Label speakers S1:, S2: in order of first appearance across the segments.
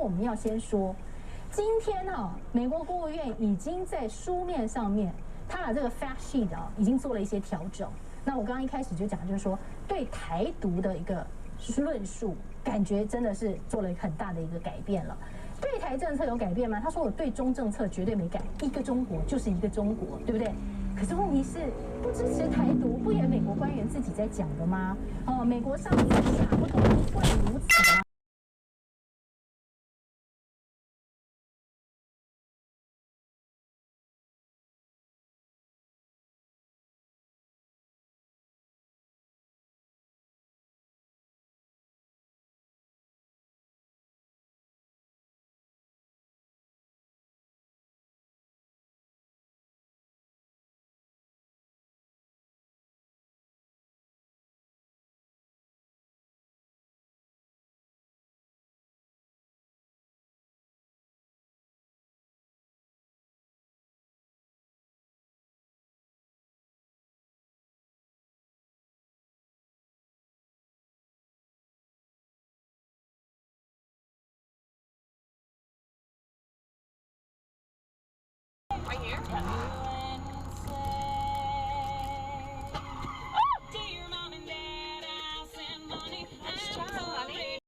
S1: 我们要先说，今天美国国务院已经在书面上面，他把这个 fact sheet 已经做了一些调整。那我刚刚一开始就讲，就是说对台独的一个论述，感觉真的是做了很大的一个改变了。对台政策有改变吗？他说我对中政策绝对没改，一个中国就是一个中国，对不对？可是问题是，不支持台独，不也美国官员自己在讲的吗？美国上面下不都会如此吗？Right
S2: here? Yeah. Nice job, honey.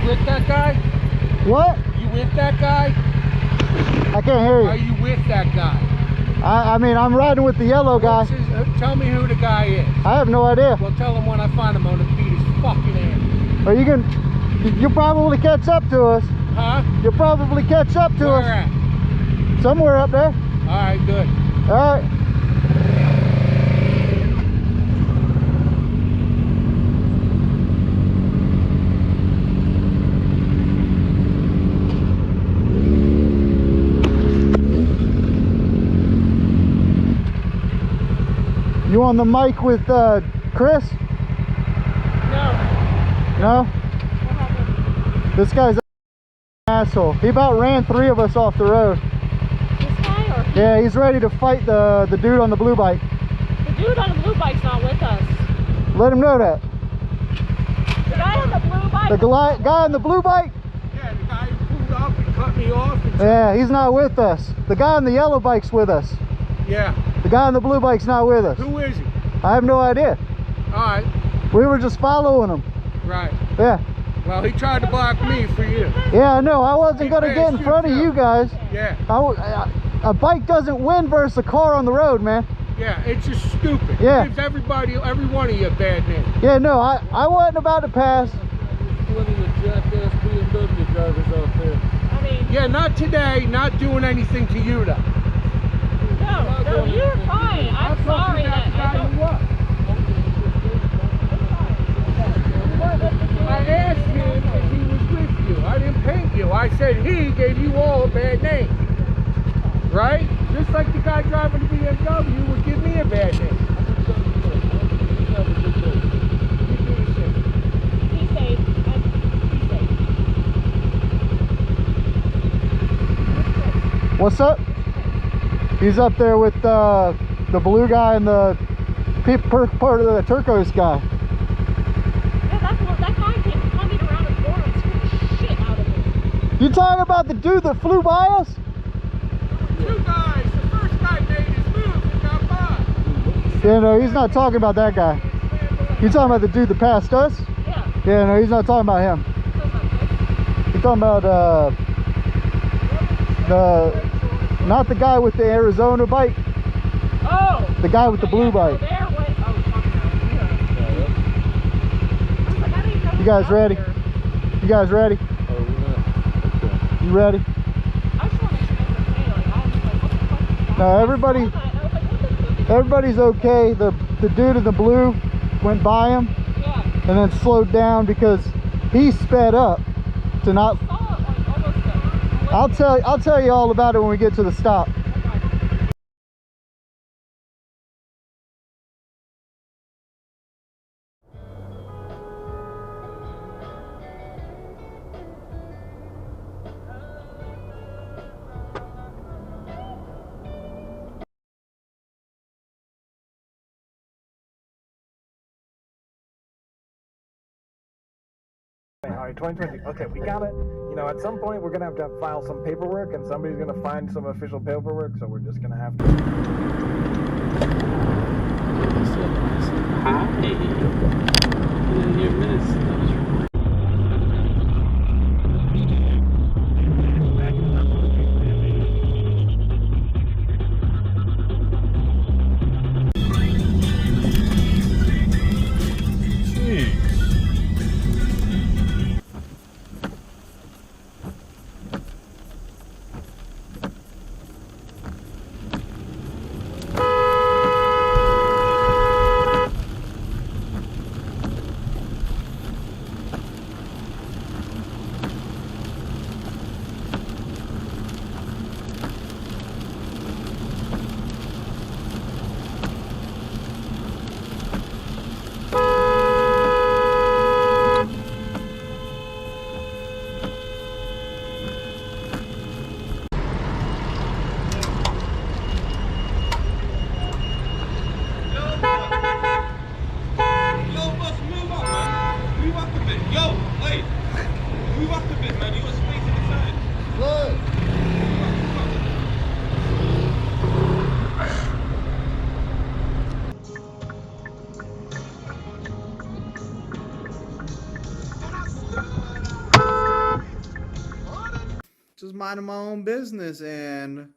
S3: With that guy?
S4: What?
S3: You with that guy?
S4: I can't hear you.
S3: Are you with that guy?
S4: I mean, I'm riding with the yellow guy.
S3: Tell me who the guy is.
S4: I have no idea.
S3: Well, tell him when I find him, I'm gonna beat his fucking ass.
S4: Are you gonna? You'll probably catch up to us.
S3: Huh?
S4: You'll probably catch up to
S3: Where
S4: us.
S3: at?
S4: Somewhere up there.
S3: All right, good.
S4: All right. You on the mic with Chris?
S3: No.
S4: No? This guy's an asshole. He about ran 3 of us off the road.
S2: This guy or he?
S4: Yeah, he's ready to fight the dude on the blue bike.
S2: The dude on the blue bike's not with us.
S4: Let him know that.
S2: The guy on the blue bike?
S4: The guy on the blue bike?
S3: Yeah, the guy who pulled up and cut me off. And
S4: Yeah, he's not with us. The guy on the yellow bike's with us.
S3: yeah.
S4: The guy on the blue bike's not with us.
S3: Who is he?
S4: I have no idea.
S3: All right.
S4: We were just following him.
S3: Right.
S4: Yeah.
S3: Well, he tried to block me for you.
S4: Yeah, I know. I wasn't going to
S3: He
S4: get in
S3: passed
S4: front of
S3: you,
S4: you
S3: too.
S4: guys.
S3: Yeah.
S4: A bike doesn't win versus a car on the road, man.
S3: Yeah, it's just stupid.
S4: Yeah.
S3: It gives every one of you a bad name.
S4: Yeah, no, I wasn't about to pass.
S5: Plenty of jackass BMW drivers out there.
S2: I mean,
S3: Yeah, not today, not doing anything to you though.
S2: no, you're fine. I'm sorry that I don't.
S3: I asked him if he was with you. I didn't paint you. I said he gave you all a bad name. Right? Just like the guy driving the BMW would give me a bad name. You do the same.
S2: Be safe. Be safe.
S4: What's up? He's up there with the blue guy and the part of the turquoise guy.
S2: Yeah, that guy came coming around the corner and screwed the shit out of me.
S4: You talking about the dude that flew by us?
S3: Two guys. The first guy made his move and got by.
S4: Yeah, no, he's not talking about that guy. You talking about the dude that passed us?
S2: Yeah.
S4: Yeah, no, he's not talking about him. He's talking about not the guy with the Arizona bike,
S2: Oh.
S4: the guy with the blue bike.
S2: There went. Oh, fuck no.
S4: You guys ready? You guys ready?
S5: Oh, we're not. Okay.
S4: You ready?
S2: I just want to make sure it's okay. Like, I was like, what the fuck is
S4: No,
S2: wrong?
S4: everybody-
S2: I was like, what the fuck is
S4: Everybody's okay. The dude in the blue went by him
S2: Yeah.
S4: and then slowed down because he sped up to not.
S2: I saw it like almost
S4: I'll tell you all about it when we get to the stop.
S6: All right, 2020. Okay, we got it. You know, at some point we're gonna have to file some paperwork, and somebody's gonna find some official paperwork. So we're just gonna have to.
S5: Hi. In your minutes. That was
S7: just minding my own business, and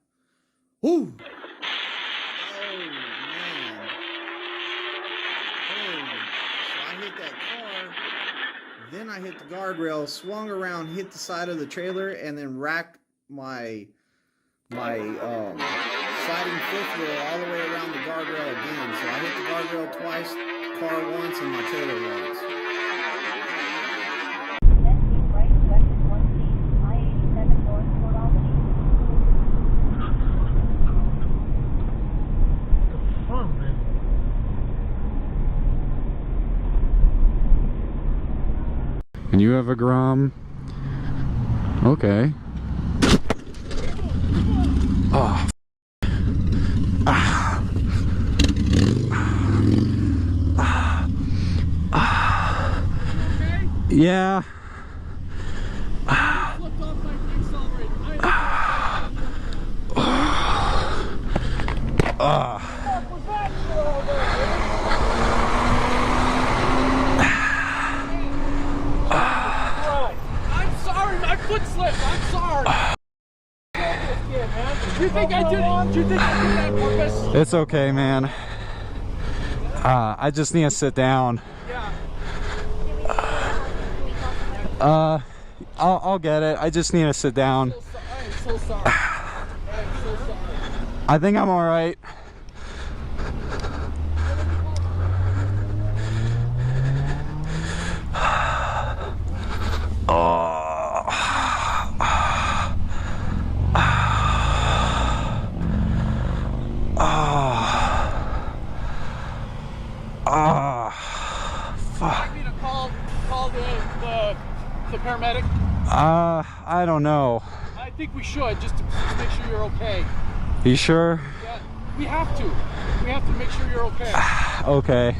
S7: whoo! Oh man! Oh, so I hit that car, then I hit the guardrail, swung around, hit the side of the trailer, and then racked my sliding fifth wheel all the way around the guardrail again. So I hit the guardrail twice, car once, and my trailer once.
S8: And you have a Grom? Okay. Oh. Ah. Ah. Ah. Yeah. Ah. Ah.
S3: think I did? Do you think I did that on purpose?
S8: It's okay, man. I just need to sit down.
S3: Yeah.
S8: I'll get it. I just need to sit down.
S3: I am so sorry. I am so sorry.
S8: I think I'm all right.
S3: Fuck. Me to call the paramedic?
S8: I don't know.
S3: I think we should, just to make sure you're okay.
S8: You sure?
S3: Yeah, we have to. We have to make sure you're okay.
S8: Okay.